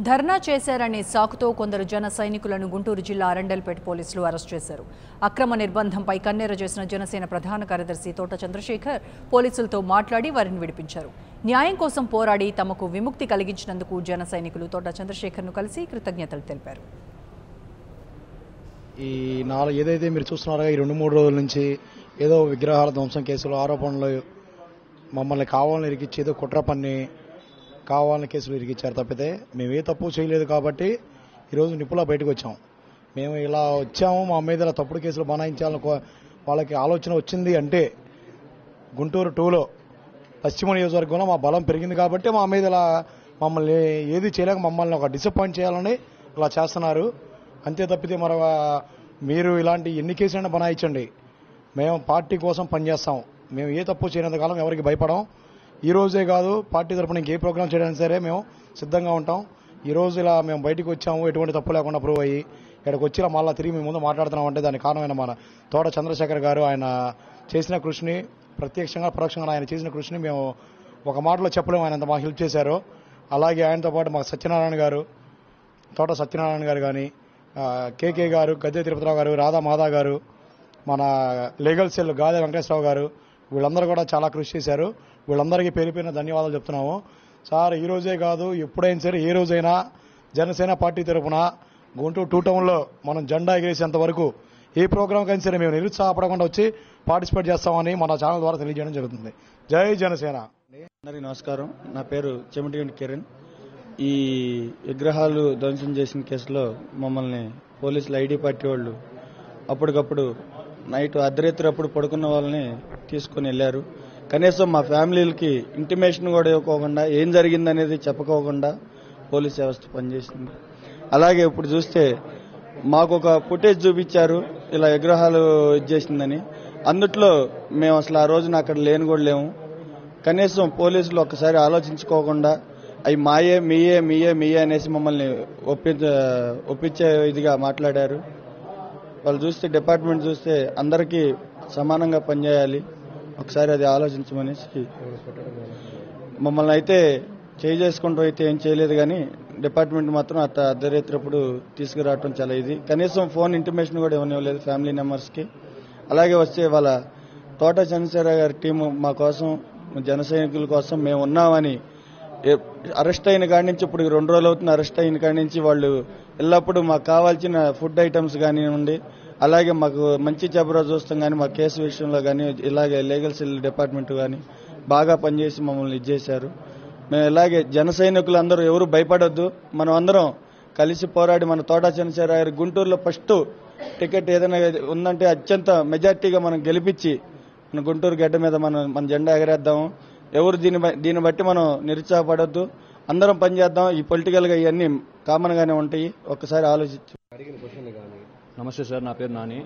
ధర్నా చేశారనే సాకుతో కొందరు జన సైనికులను గుంటూరు జిల్లా అరండల్పేట పోలీసులు అరెస్ట్ చేశారు. అక్రమ నిర్బంధంపై కన్నెర చేసిన జనసేన ప్రధాన కార్యదర్శి తోట చంద్రశేఖర్ పోలీసులతో మాట్లాడి వారిని విడిపించారు. న్యాయం కోసం పోరాడి తమకు విముక్తి కలిగించినందుకు జన సైనికులు తోట చంద్రశేఖర్ను కలిసి కృతజ్ఞతలు తెలిపారు. ఈ ఏదైతే మీరు చూస్తున్నారో ఈ 2-3 రోజుల నుంచి ఏదో విగ్రహాల ధ్వంసం కేసులు ఆరోపణలు మమ్మల్ని కావాలని ఇరికిచ్చి ఏదో కుట్ర పన్ని కావాలని కేసులు ఇరికిచ్చారు తప్పితే మేము ఏ తప్పు చేయలేదు కాబట్టి ఈరోజు నిప్పులా బయటకు వచ్చాం. మేము ఇలా వచ్చాము, మా మీద ఇలా తప్పుడు కేసులు బనాయించాలని వాళ్ళకి ఆలోచన వచ్చింది అంటే గుంటూరు 2లో పశ్చిమ నియోజకవర్గంలో మా బలం పెరిగింది కాబట్టి మా మీద ఇలా మమ్మల్ని ఏది చేయలేక మమ్మల్ని ఒక డిసప్పాయింట్ చేయాలని ఇలా చేస్తున్నారు. అంతే తప్పితే మీరు ఇలాంటి ఎన్ని కేసులైనా బనాయించండి, మేము పార్టీ కోసం పనిచేస్తాం. మేము ఏ తప్పు చేయనంత కాలం ఎవరికి భయపడం. ఈ రోజే కాదు, పార్టీ తరఫున ఇంకే ప్రోగ్రామ్ చేయడానికి సరే మేము సిద్ధంగా ఉంటాం. ఈ రోజు ఇలా మేము బయటకు వచ్చాము, ఎటువంటి తప్పు లేకుండా ప్రూవ్ అయ్యి ఇక్కడికి వచ్చి మళ్ళీ తిరిగి మీ ముందు మాట్లాడుతున్నాం అంటే దానికి కారణమైన మన తోట చంద్రశేఖర్ గారు ఆయన చేసిన కృషిని ప్రత్యక్షంగా పరోక్షంగా ఆయన చేసిన కృషిని మేము ఒక మాటలో చెప్పలేము. ఆయన అంత మాకు హెల్ప్ చేశారు. అలాగే ఆయనతో పాటు మాకు సత్యనారాయణ గారు, తోట సత్యనారాయణ గారు కానీ, కేకే గారు, గద్దె తిరుపతిరావు గారు, రాధా మాధా గారు, మన లీగల్ సెల్ గాదే వెంకటేశ్వరరావు గారు, వీళ్ళందరూ కూడా చాలా కృషి చేశారు. వీళ్ళందరికీ పేరుపైన ధన్యవాదాలు చెప్తున్నాము. సార్ ఈ రోజే కాదు, ఎప్పుడైనా సరే ఏ రోజైనా జనసేన పార్టీ తరఫున గుంటూరు 2 టౌన్లో మనం జెండా ఎగిరేసేంత వరకు ఏ ప్రోగ్రాం కైనా సరే మేము నిరుత్సాహపడకుండా వచ్చి పార్టిసిపేట్ చేస్తామని మన ఛానల్ ద్వారా తెలియజేయడం జరుగుతుంది. జై జనసేన. అందరికీ నమస్కారం. నా పేరు చెమటిగంటి కిరణ్. ఈ విగ్రహాలు ధ్వంసం చేసిన కేసులో మమ్మల్ని పోలీసులు ఐడి పార్టీ వాళ్ళు అప్పటికప్పుడు నైట్ అర్ధరాత్రి అప్పుడు పడుకున్న వాళ్ళని తీసుకుని వెళ్లారు. కనీసం మా ఫ్యామిలీలకి ఇంటిమేషన్ కూడా ఇవ్వకోకుండా ఏం జరిగిందనేది చెప్పకోకుండా పోలీస్ వ్యవస్థ పనిచేసింది. అలాగే ఇప్పుడు చూస్తే మాకు ఒక ఫుటేజ్ చూపించారు ఇలా విగ్రహాలు ఇచ్చేసిందని. అందుట్లో మేము అసలు ఆ రోజున అక్కడ లేని కూడా లేము. కనీసం పోలీసులు ఒక్కసారి ఆలోచించుకోకుండా అవి మాయే మీయే మీయే మీయే అనేసి మమ్మల్ని ఒప్పించే ఇదిగా మాట్లాడారు. వాళ్ళు చూస్తే డిపార్ట్మెంట్ చూస్తే అందరికీ సమానంగా పనిచేయాలి, ఒకసారి అది ఆలోచించమనేసి మమ్మల్ని అయితే చేసుకుంటూ అయితే ఏం చేయలేదు. కానీ డిపార్ట్మెంట్ మాత్రం అర్ధరాత్రప్పుడు తీసుకురావటం చాలా ఇది. కనీసం ఫోన్ ఇంటిమేషన్ కూడా ఇవ్వలేదు ఫ్యామిలీ మెంబర్స్కి. అలాగే వస్తే వాళ్ళ తోట చంద్రశేఖర్ గారి టీము మా కోసం, జన సైనికుల కోసం మేము ఉన్నామని అరెస్ట్ అయిన కాడి నుంచి ఇప్పుడు 2 రోజులు అవుతుంది. అరెస్ట్ అయిన కాడి నుంచి వాళ్ళు ఎల్లప్పుడూ మాకు కావాల్సిన ఫుడ్ ఐటమ్స్ కానివ్వండి, అలాగే మాకు మంచి జబరా చూస్తాం కానీ మా కేసు విషయంలో కానీ ఇలాగే లీగల్ సెల్ డిపార్ట్మెంట్ కానీ బాగా పనిచేసి మమ్మల్ని ఇచ్చేశారు. మేము ఇలాగే జన సైనికులు అందరూ ఎవరు భయపడొద్దు, మనం అందరం కలిసి పోరాడి మన తోట చంద్రశేఖర్ గారి గుంటూరులో ఫస్ట్ టికెట్ ఏదైనా ఉందంటే అత్యంత మెజార్టీగా మనం గెలిపించి మన గుంటూరు గడ్డ మీద మన జెండా ఎగరేద్దాము. ఎవరు దీన్ని బట్టి మనం నిరుత్సాహపడొద్దు, అందరం పనిచేద్దాం. ఈ పొలిటికల్ గా ఇవన్నీ కామన్ గానే ఉంటాయి, ఒక్కసారి ఆలోచించు. నమస్తే సార్, నా పేరు నాని.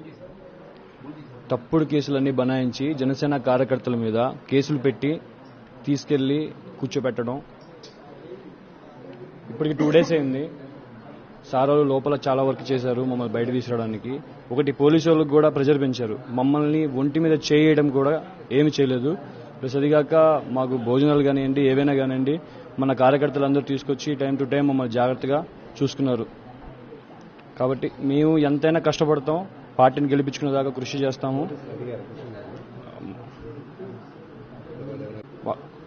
తప్పుడు కేసులన్నీ బనాయించి జనసేన కార్యకర్తల మీద కేసులు పెట్టి తీసుకెళ్లి కూర్చోపెట్టడం ఇప్పటికి 2 days అయింది. సార్ వాళ్ళు లోపల చాలా వర్క్ చేశారు మమ్మల్ని బయట తీసుకురావడానికి. ఒకటి పోలీసు వాళ్ళకి కూడా ప్రెజర్ పెంచారు, మమ్మల్ని ఒంటి మీద చేయడం కూడా ఏమి చేయలేదు. ప్లస్ అదిగాక మాకు భోజనాలు కానివ్వండి ఏవైనా కానివ్వండి మన కార్యకర్తలందరూ తీసుకొచ్చి టైం టు టైం మమ్మల్ని జాగ్రత్తగా చూసుకున్నారు. కాబట్టి మేము ఎంతైనా కష్టపడతాం, పార్టీని గెలిపించుకునే దాకా కృషి చేస్తాము.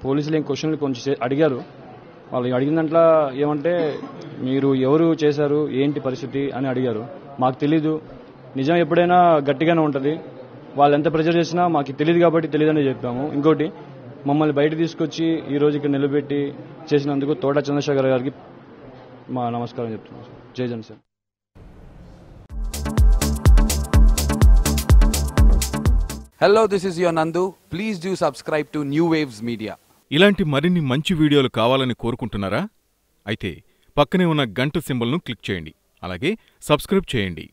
పోలీసులు ఏం క్వశ్చన్లు కొంచెం అడిగారు. వాళ్ళు అడిగిన దాంట్లో ఏమంటే మీరు ఎవరు చేశారు ఏంటి పరిస్థితి అని అడిగారు. మాకు తెలీదు, నిజం ఎప్పుడైనా గట్టిగానే ఉంటుంది. వాళ్ళు ఎంత ప్రెజర్ చేసినా మాకు తెలియదు కాబట్టి తెలియదని చెప్పాము. ఇంకోటి మమ్మల్ని బయట తీసుకొచ్చి ఈ రోజు ఇక్కడ నిలబెట్టి చేసినందుకు తోట చంద్రశేఖర్ గారికి మా నమస్కారం చెప్తున్నాం. జై Janasena. Hello, this is your Nandu. Please do subscribe to New Waves Media. ఇలాంటి మరిన్ని మంచి వీడియోలు కావాలని కోరుకుంటున్నారా? అయితే పక్కనే ఉన్న గంట సింబల్ను క్లిక్ చేయండి. అలాగే సబ్స్క్రైబ్ చేయండి.